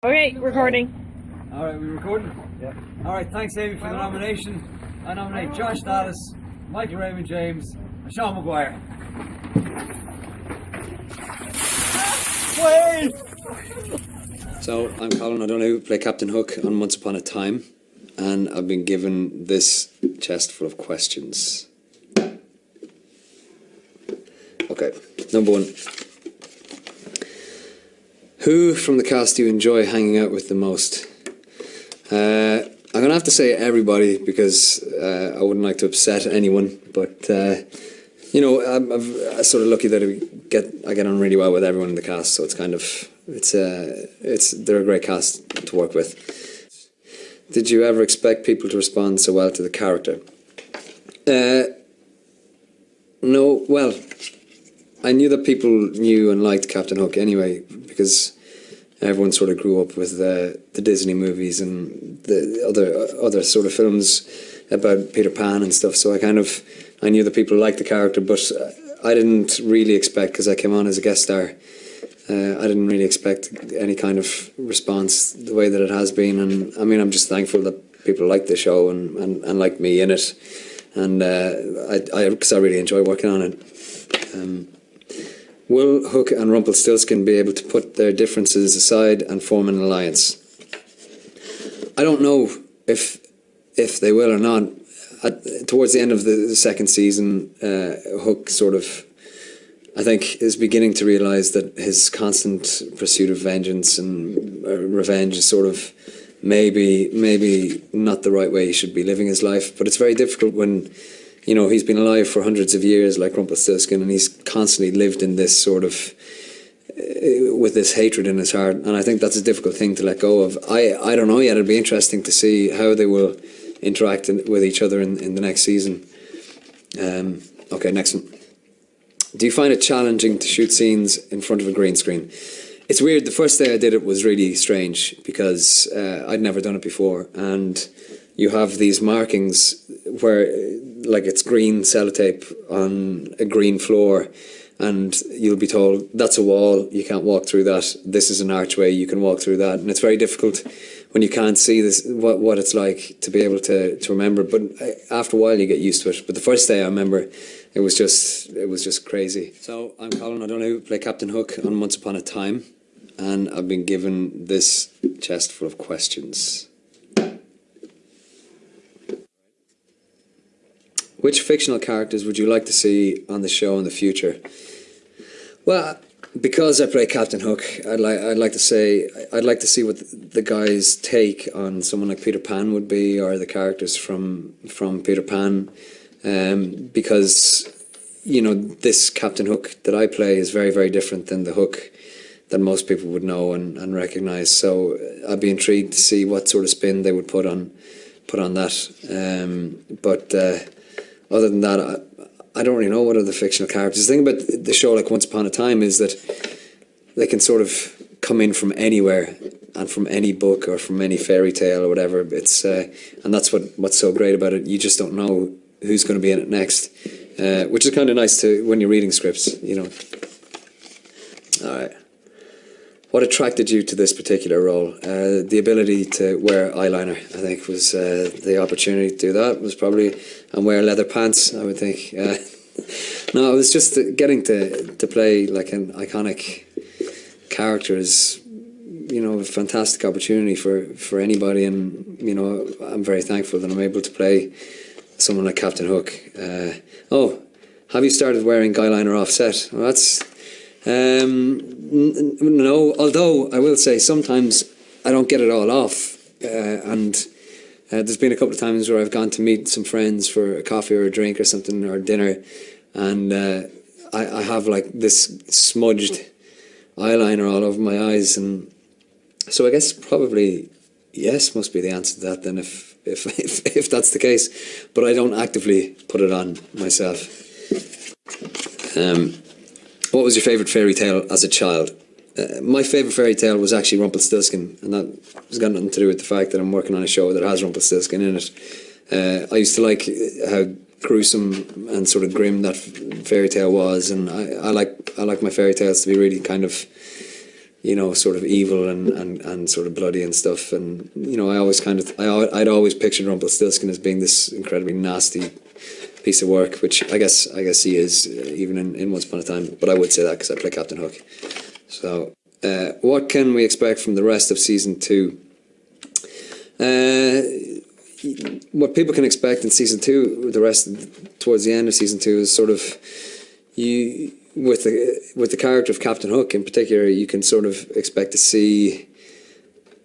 Okay, recording. Alright, we recording? Yeah. Alright, thanks Amy for the nomination. I nominate Josh Dallas, Michael Raymond James, and Sean Maguire. Wait! So, I'm Colin O'Donoghue, play Captain Hook on Once Upon a Time, and I've been given this chest full of questions. Okay, number one. Who from the cast do you enjoy hanging out with the most? I'm going to have to say everybody because I wouldn't like to upset anyone, but you know, I'm sort of lucky that I get on really well with everyone in the cast, so it's kind of they're a great cast to work with. Did you ever expect people to respond so well to the character? No, well, I knew that people knew and liked Captain Hook anyway, because everyone sort of grew up with the Disney movies and the other sort of films about Peter Pan and stuff, so I knew that people liked the character, but I didn't really expect, because I came on as a guest star, I didn't really expect any kind of response the way that it has been, and I mean, I'm just thankful that people like the show and like me in it, and because I really enjoy working on it. Will Hook and Rumpelstiltskin be able to put their differences aside and form an alliance? I don't know if they will or not. Towards the end of the second season, Hook sort of, I think, is beginning to realise that his constant pursuit of vengeance and revenge is sort of maybe not the right way he should be living his life. But it's very difficult when, you know, he's been alive for hundreds of years like Rumpelstiltskin, and he's constantly lived in this sort of with this hatred in his heart, and I think that's a difficult thing to let go of. I don't know yet. It'll be interesting to see how they will interact with each other in the next season. Okay, next one. Do you find it challenging to shoot scenes in front of a green screen? It's weird. The first day I did it was really strange because I'd never done it before, and you have these markings where, like, it's green sellotape on a green floor, and you'll be told that's a wall, you can't walk through that, this is an archway, you can walk through that, and it's very difficult when you can't see this what it's like to be able to remember, but after a while you get used to it. But the first day I remember it was just crazy. So I'm Colin O'Donoghue, play Captain Hook on Once Upon a Time, and I've been given this chest full of questions. Which fictional characters would you like to see on the show in the future? Well, because I play Captain Hook, I'd like to see what the guys' take on someone like Peter Pan would be, or the characters from Peter Pan, because, you know, this Captain Hook that I play is very, very different than the Hook that most people would know and recognise. So I'd be intrigued to see what sort of spin they would put on that. But other than that, I don't really know what other fictional characters. The thing about the show like Once Upon a Time is that they can sort of come in from anywhere and from any book or from any fairy tale or whatever. It's and that's what's so great about it. You just don't know who's going to be in it next, which is kind of nice to when you're reading scripts, you know. All right. What attracted you to this particular role? The ability to wear eyeliner, I think, was the opportunity to do that was probably, and wear leather pants, I would think. No, it was just getting to play like an iconic character is, you know, a fantastic opportunity for anybody, and, you know, I'm very thankful that I'm able to play someone like Captain Hook. Oh, have you started wearing eyeliner off set? Well, that's... no, although I will say sometimes I don't get it all off, and there's been a couple of times where I've gone to meet some friends for a coffee or a drink or something, or dinner, and I have like this smudged eyeliner all over my eyes, and so I guess probably yes must be the answer to that then, if that's the case, but I don't actively put it on myself. What was your favourite fairy tale as a child? My favourite fairy tale was actually Rumpelstiltskin, and that has got nothing to do with the fact that I'm working on a show that has Rumpelstiltskin in it. I used to like how gruesome and sort of grim that fairy tale was, and I like my fairy tales to be really kind of sort of evil and sort of bloody and stuff. And I'd always pictured Rumpelstiltskin as being this incredibly nasty piece of work, which I guess he is, even in Once Upon a Time. But I would say that because I play Captain Hook. So, what can we expect from the rest of season 2? What people can expect in season 2, towards the end of season 2, is sort of with the character of Captain Hook in particular, you can sort of expect to see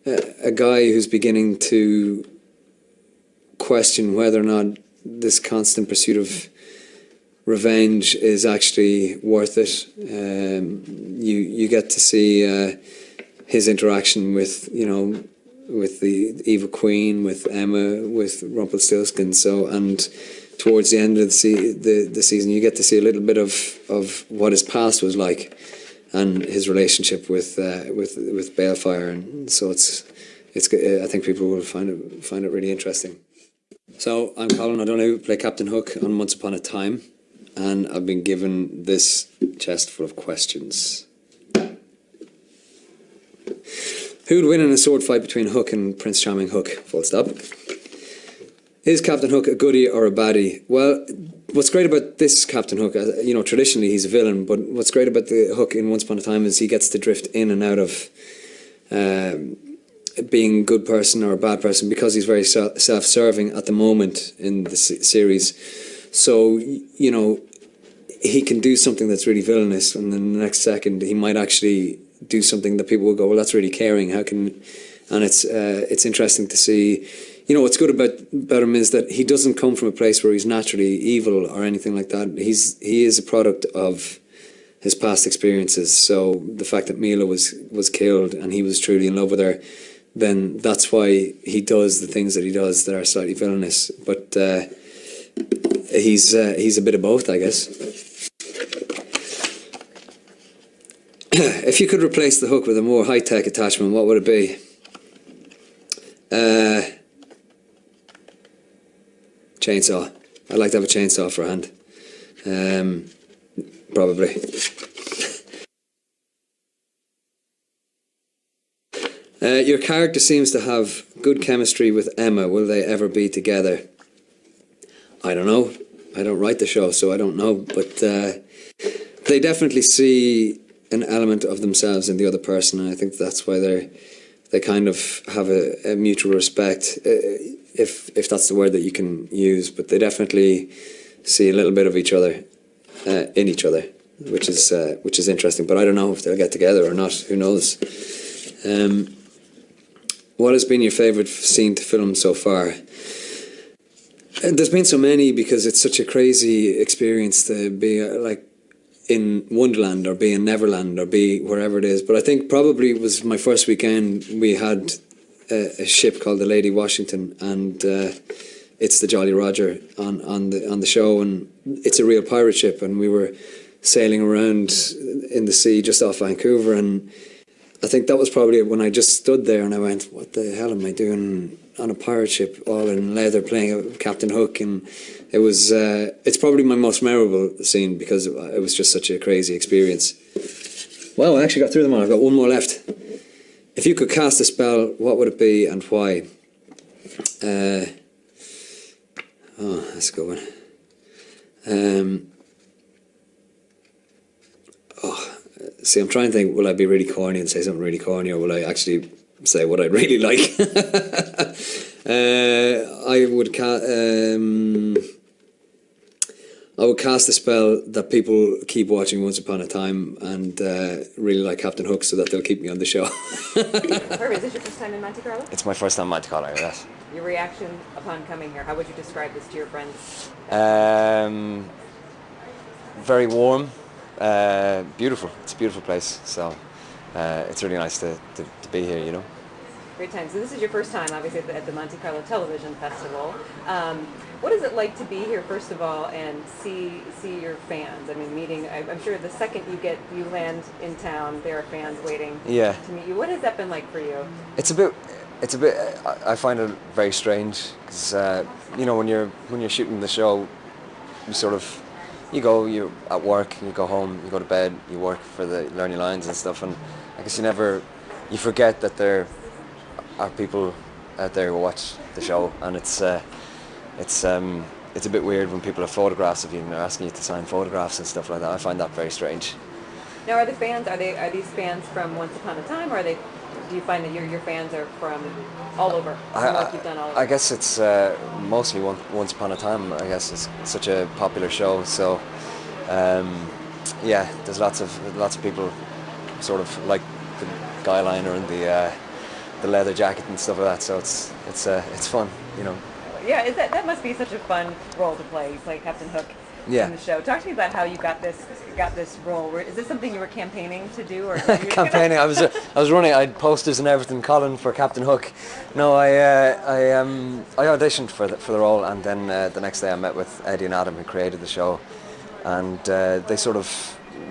a guy who's beginning to question whether or not this constant pursuit of revenge is actually worth it. You get to see his interaction with the evil queen, with Emma, with Rumpelstiltskin. So, and towards the end of the season, you get to see a little bit of what his past was like, and his relationship with Balefire. And so it's I think people will find it really interesting. So I'm Colin O'Donoghue, play Captain Hook on Once Upon a Time, and I've been given this chest full of questions. Who would win in a sword fight between Hook and Prince Charming Hook? Full stop. Is Captain Hook a goodie or a baddie? Well, what's great about this Captain Hook, traditionally he's a villain, but what's great about the Hook in Once Upon a Time is he gets to drift in and out of being a good person or a bad person, because he's very self-serving at the moment in the series. So, he can do something that's really villainous, and then the next second he might actually do something that people will go, well, that's really caring. And it's interesting to see. What's good about him is that he doesn't come from a place where he's naturally evil or anything like that. He is a product of his past experiences. So the fact that Mila was killed and he was truly in love with her, then that's why he does the things that he does that are slightly villainous. But he's a bit of both, I guess. If you could replace the Hook with a more high-tech attachment, what would it be? Chainsaw. I'd like to have a chainsaw for a hand. Probably. Your character seems to have good chemistry with Emma. Will they ever be together? I don't know. I don't write the show, so I don't know. But they definitely see an element of themselves in the other person, and I think that's why they kind of have a mutual respect, if that's the word that you can use. But they definitely see a little bit of each other in each other, which is interesting. But I don't know if they'll get together or not. Who knows? What has been your favourite scene to film so far? There's been so many, because it's such a crazy experience to be in Wonderland or be in Neverland or be wherever it is. But I think probably it was my first weekend. We had a ship called the Lady Washington, and it's the Jolly Roger on the show, and it's a real pirate ship, and we were sailing around in the sea just off Vancouver, and I think that was probably when I just stood there and I went, what the hell am I doing on a pirate ship all in leather playing Captain Hook? And it was it's probably my most memorable scene, because it was just such a crazy experience. Well, I actually got through them all. I've got one more left. If you could cast a spell, what would it be and why? That's a good one. See, I'm trying to think, will I be really corny and say something really corny, or will I actually say what I'd really like? I would cast a spell that people keep watching Once Upon a Time and really like Captain Hook, so that they'll keep me on the show. Perfect. Is this your first time in Monte Carlo? It's my first time in Monte Carlo, yes. Your reaction upon coming here, how would you describe this to your friends? Very warm, beautiful. It's a beautiful place, so it's really nice to be here, you know. Great time. So this is your first time, obviously, at the Monte Carlo Television Festival. What is it like to be here, first of all, and see your fans? I mean, meeting. I'm sure the second you land in town, there are fans waiting to meet you. What has that been like for you? It's a bit. I find it very strange, because when you're shooting the show, you you're at work, you go home, you go to bed, you work for learn your lines and stuff, and I guess you forget that there are people out there who watch the show, and it's a bit weird when people have photographs of you and they're asking you to sign photographs and stuff like that. I find that very strange. Now, are these fans from Once Upon a Time, or do you find that your fans are from all over? You've done all over? I guess it's mostly Once Upon a Time. I guess it's such a popular show, so yeah, there's lots of people sort of like the guy liner and the leather jacket and stuff like that. So it's fun, you know. Yeah, that must be such a fun role to play. You play Captain Hook in the show. Talk to me about how you got this role. Is this something you were campaigning to do, or campaigning? I was running. I had posters and everything. Colin for Captain Hook. No, I auditioned for the role, and then the next day I met with Eddie and Adam, who created the show, and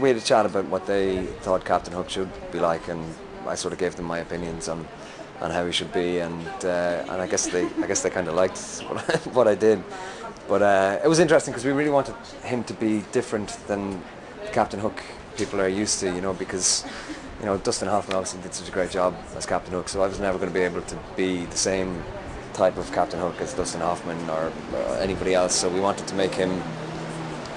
we had a chat about what they thought Captain Hook should be like, and I sort of gave them my opinions on how he should be, and I guess they kind of liked what I did. But it was interesting because we really wanted him to be different than Captain Hook people are used to, you know, because, you know, Dustin Hoffman obviously did such a great job as Captain Hook, so I was never going to be able to be the same type of Captain Hook as Dustin Hoffman or anybody else. So we wanted to make him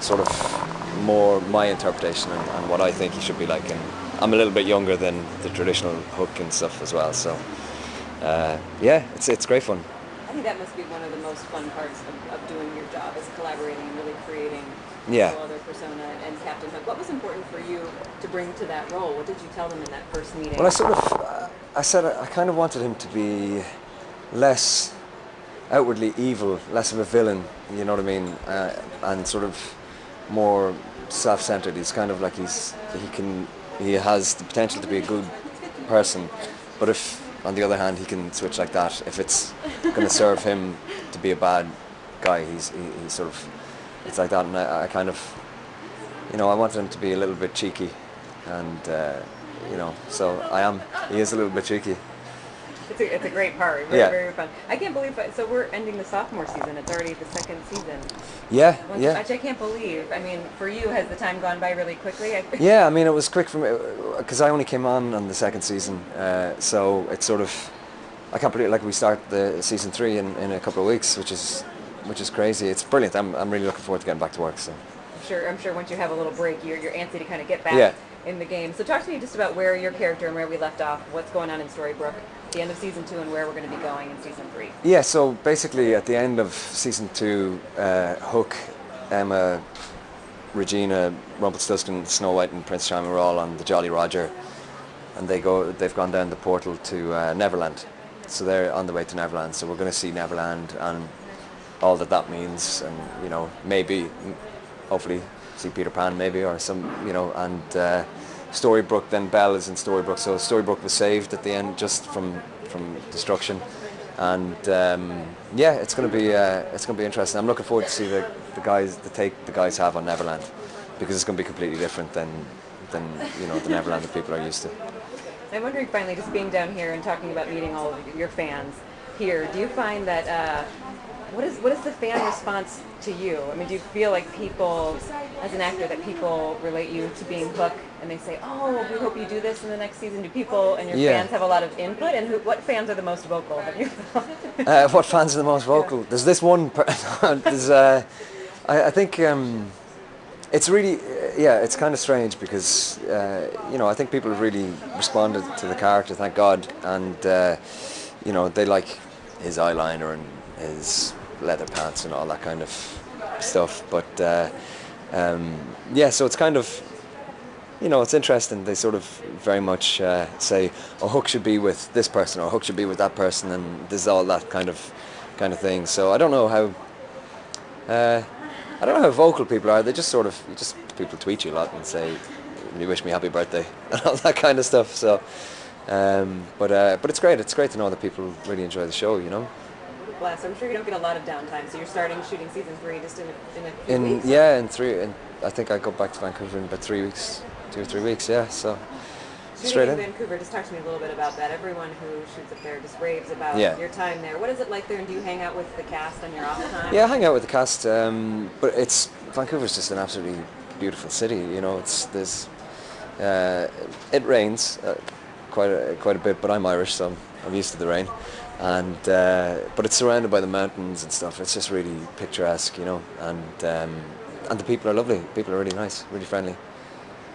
sort of more my interpretation and what I think he should be like. And I'm a little bit younger than the traditional Hook and stuff as well, so yeah, it's great fun. I think that must be one of the most fun parts of doing your job, is collaborating and really creating Yeah. a other persona and Captain Hook. What was important for you to bring to that role? What did you tell them in that first meeting? Well, I said I kind of wanted him to be less outwardly evil, less of a villain, you know what I mean, and sort of more self-centered. He's kind of like he has the potential to be a good person, but if on the other hand he can switch like that, if it's going to serve him to be a bad guy, he's sort of, it's like that. And I kind of, you know, I wanted him to be a little bit cheeky, and you know, so he is a little bit cheeky. It's a great part. Very fun. I can't believe it. So we're ending the sophomore season. It's already the second season. Yeah. Which I can't believe. I mean, for you, has the time gone by really quickly? Yeah, I mean, it was quick for me because I only came on the second season. So it's sort of, I can't believe, like, we start the season 3 in a couple of weeks, which is crazy. It's brilliant. I'm really looking forward to getting back to work. So. I'm sure once you have a little break, you're antsy to kind of get back in the game. So talk to me just about where your character and where we left off, what's going on in Storybrooke, the end of season 2, and where we're going to be going in season 3. Yeah, so basically at the end of season 2, Hook, Emma, Regina, Rumpelstiltskin, Snow White and Prince Charming were all on the Jolly Roger, and they've gone down the portal to Neverland. So they're on the way to Neverland, so we're going to see Neverland and all that means, and, you know, maybe, hopefully see Peter Pan maybe, or some, you know, and Storybrooke, then Belle is in Storybrooke, so Storybrooke was saved at the end just from destruction, and yeah, it's going to be interesting. I'm looking forward to see the take the guys have on Neverland, because it's going to be completely different than you know, the Neverland that people are used to. I'm wondering, finally, just being down here and talking about meeting all of your fans here, do you find that what is the fan response to you? I mean, do you feel like people, as an actor, that people relate you to being Hook, and they say, "Oh, we hope you do this in the next season"? Do people and your fans have a lot of input? And what fans are the most vocal? Have you found? What fans are the most vocal? There's this one. There's I think it's really it's kind of strange because you know, I think people have really responded to the character, thank God, and you know, they like his eyeliner and his leather pants and all that kind of stuff, but yeah, so it's kind of, you know, it's interesting. They sort of very much say, "Oh, Hook should be with this person," or "Hook should be with that person," and there's all that kind of thing. So I don't know how vocal people are. They just sort of, people tweet you a lot and say, "You wish me happy birthday," and all that kind of stuff. So, but it's great. It's great to know that people really enjoy the show, you know. Bless. I'm sure you don't get a lot of downtime, so you're starting shooting season 3 just in a few weeks? Yeah, in 3, and I think I go back to Vancouver in about 3 weeks, 2 or 3 weeks, yeah, so straight Shooting in. in Vancouver, just talk to me a little bit about that. Everyone who shoots up there just raves about Yeah. your time there. What is it like there, and do you hang out with the cast on your off time? Yeah, I hang out with the cast, but Vancouver's just an absolutely beautiful city. You know, it rains quite a bit, but I'm Irish, so I'm used to the rain. And but it's surrounded by the mountains and stuff. It's just really picturesque, you know. And the people are lovely. People are really nice, really friendly.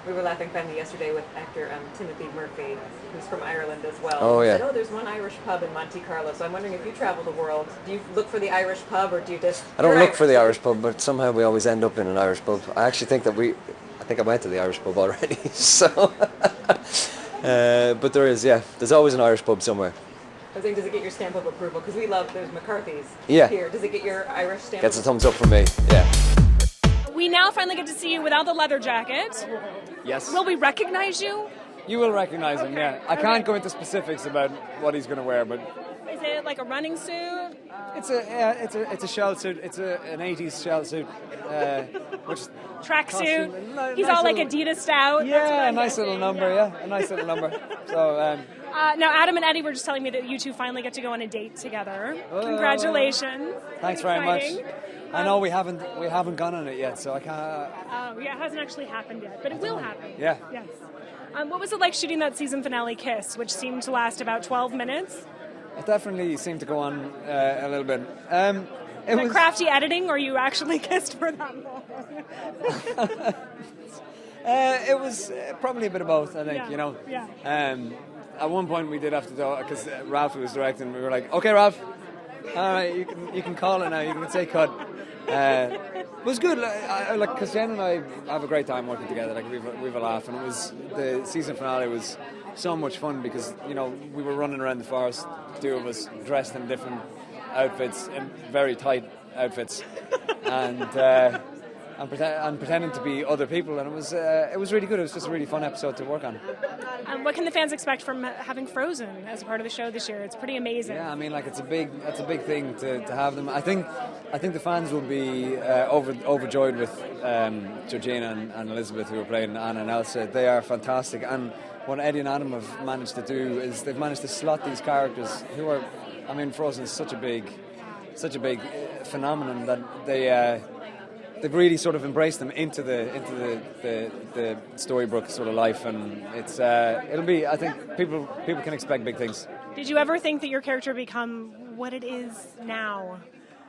We were laughing finally yesterday with actor Timothy Murphy, who's from Ireland as well. Oh, He yeah. said, there's one Irish pub in Monte Carlo. So I'm wondering, if you travel the world, do you look for the Irish pub, or do you just... I don't You're look for the Irish pub, but somehow we always end up in an Irish pub. I actually think that I think I went to the Irish pub already. So, but there's always an Irish pub somewhere. I was saying, does it get your stamp of approval? Because there's McCarthy's Yeah. here. Does it get your Irish stamp Gets a of thumbs up from me. Yeah. We now finally get to see you without the leather jacket. Yes. Will we recognize you? You will recognize him, yeah. I can't go into specifics about what he's going to wear, but Is it like a running suit? it's a shell suit. It's an 80s shell suit, which Tracksuit? Costume. He's Nice all like little- Adidas stout. That's what yeah, a I'm nice little guessing, number. Yeah, a nice little number. So Now, Adam and Eddie were just telling me that you two finally get to go on a date together. Congratulations. thanks That's very much. exciting. I know we haven't gone on it yet, so I can't. Yeah, it hasn't actually happened yet, but it will happen. Yeah. Yes. What was it like shooting that season finale kiss, which seemed to last about 12 minutes? It definitely seemed to go on a little bit. It Was was it crafty editing, or you actually kissed for that long? It was probably a bit of both, I think. Yeah, You know. yeah. At one point we did have to do, because Ralph was directing. We were like, "Okay, Ralph, all right, you can call it now. You can say cut." It was good. Because Jen and I have a great time working together. Like we've a laugh, and the season finale was so much fun because we were running around the forest, the two of us dressed in different outfits, in very tight outfits, and pretending to be other people, and it was really good. It was just a really fun episode to work on. What can the fans expect from having Frozen as a part of the show this year? It's pretty amazing. Yeah, I mean, it's a big thing to have them. I think the fans will be overjoyed with Georgina and Elizabeth, who are playing Anna and Elsa. They are fantastic, and what Eddie and Adam have managed to do is they've managed to slot these characters who are, I mean, Frozen is such a big phenomenon that they've really sort of embraced them into the Storybrooke sort of life, and it'll be. I think people can expect big things. Did you ever think that your character would become what it is now?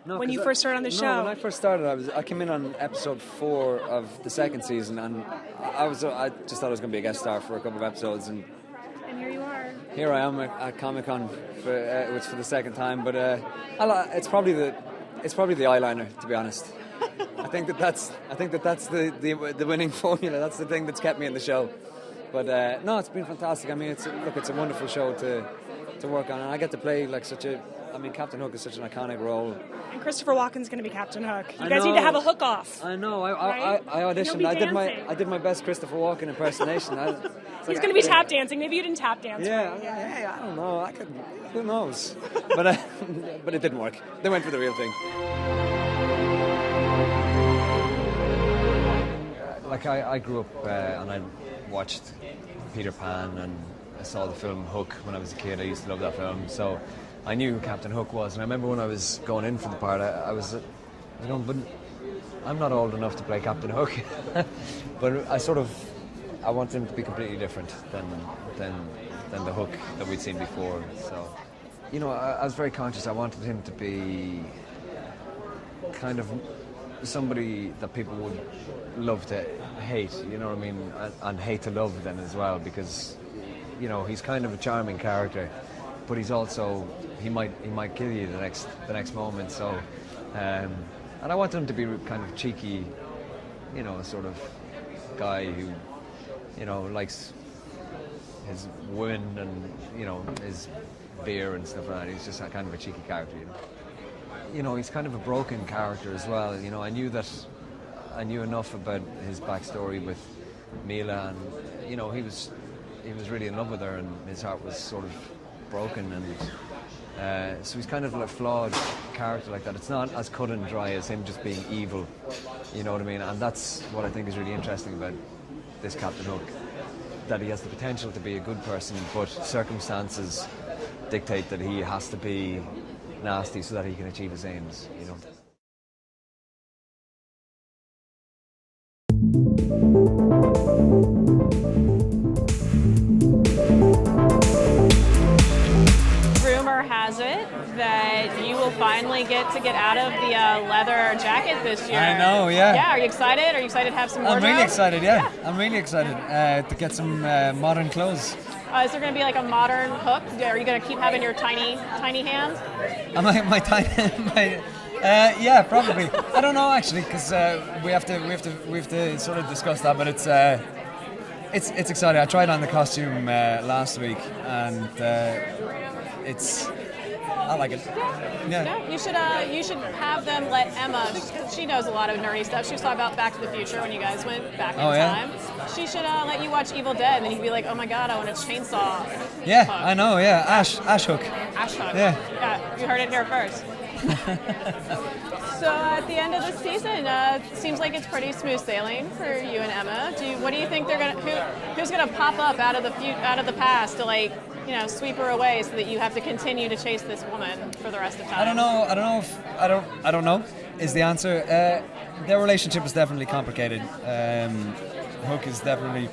No, when you 'cause first started on the show? No, when I first started, I came in on episode 4 of the second season, and I just thought I was going to be a guest star for a couple of episodes, and here you are. here I am at Comic-Con for the second time. But it's probably the eyeliner, to be honest. I think that's the winning formula. That's the thing that's kept me in the show. But no, it's been fantastic. I mean, it's a wonderful show to work on, and I get to play Captain Hook is such an iconic role. And Christopher Walken's going to be Captain Hook. You I guys need to know. have a hook off. I know. Right? I auditioned. You'll be I did my best Christopher Walken impersonation. He's going to be tap dancing. Maybe you didn't tap dance. Yeah. I don't know. Who knows? But but it didn't work. They went for the real thing. I grew up and I watched Peter Pan, and I saw the film Hook when I was a kid. I used to love that film, so I knew who Captain Hook was. And I remember when I was going in for the part, I was going, but I'm not old enough to play Captain Hook. But I wanted him to be completely different than the Hook that we'd seen before. So, I was very conscious. I wanted him to be kind of somebody that people would love to hate, you know what I mean, and hate to love then as well, because he's kind of a charming character, but he's also he might kill you the next moment. So and I wanted him to be kind of cheeky, sort of guy who likes his women and his beer and stuff like that. He's just kind of a cheeky character. He's kind of a broken character as well. I knew enough about his backstory with Mila, and he was really in love with her, and his heart was sort of broken, and so he's kind of a flawed character like that. It's not as cut and dry as him just being evil, you know what I mean? And that's what I think is really interesting about this Captain Hook. that he has the potential to be a good person, but circumstances dictate that he has to be nasty so that he can achieve his aims, you know. Rumor has it that you will finally get out of the leather jacket this year. I know, yeah. Yeah, are you excited? Are you excited to have some wardrobe? I'm really excited, yeah. I'm really excited to get some modern clothes. Is there going to be like a modern hook? Are you going to keep having your tiny hands? My tiny, yeah, probably. I don't know actually, because we have to sort of discuss that. But it's exciting. I tried on the costume last week, and I like it. Yeah. You should have them let Emma. She knows a lot of nerdy stuff. She saw about Back to the Future when you guys went back in time. She should let you watch Evil Dead, and then you'd be like, oh my god, I want a chainsaw. Yeah, hook. I know. Yeah, Ash hook. Ash hook. Yeah. You heard it here first. So at the end of the season, seems like it's pretty smooth sailing for you and Emma. What do you think who's gonna pop up out of the past to sweep her away so that you have to continue to chase this woman for the rest of time? I don't know is the answer. Their relationship is definitely complicated. Hook is definitely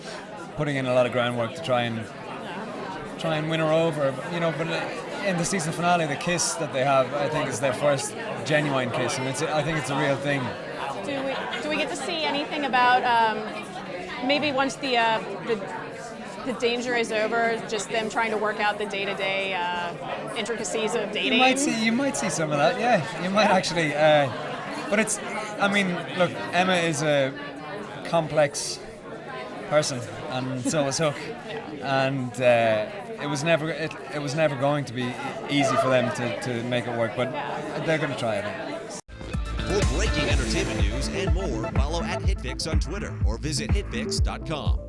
putting in a lot of groundwork to try and win her over, but in the season finale, the kiss that they have, I think, is their first genuine kiss, and I think it's a real thing. Do we get to see anything about maybe once the danger is over, just them trying to work out the day-to-day intricacies of dating? You might see some of that, yeah. You might actually, but look, Emma is a complex person, and so is Hook, and it was never going to be easy for them to make it work, but they're going to try it. For breaking entertainment news and more, follow @HitFix on Twitter or visit hitfix.com.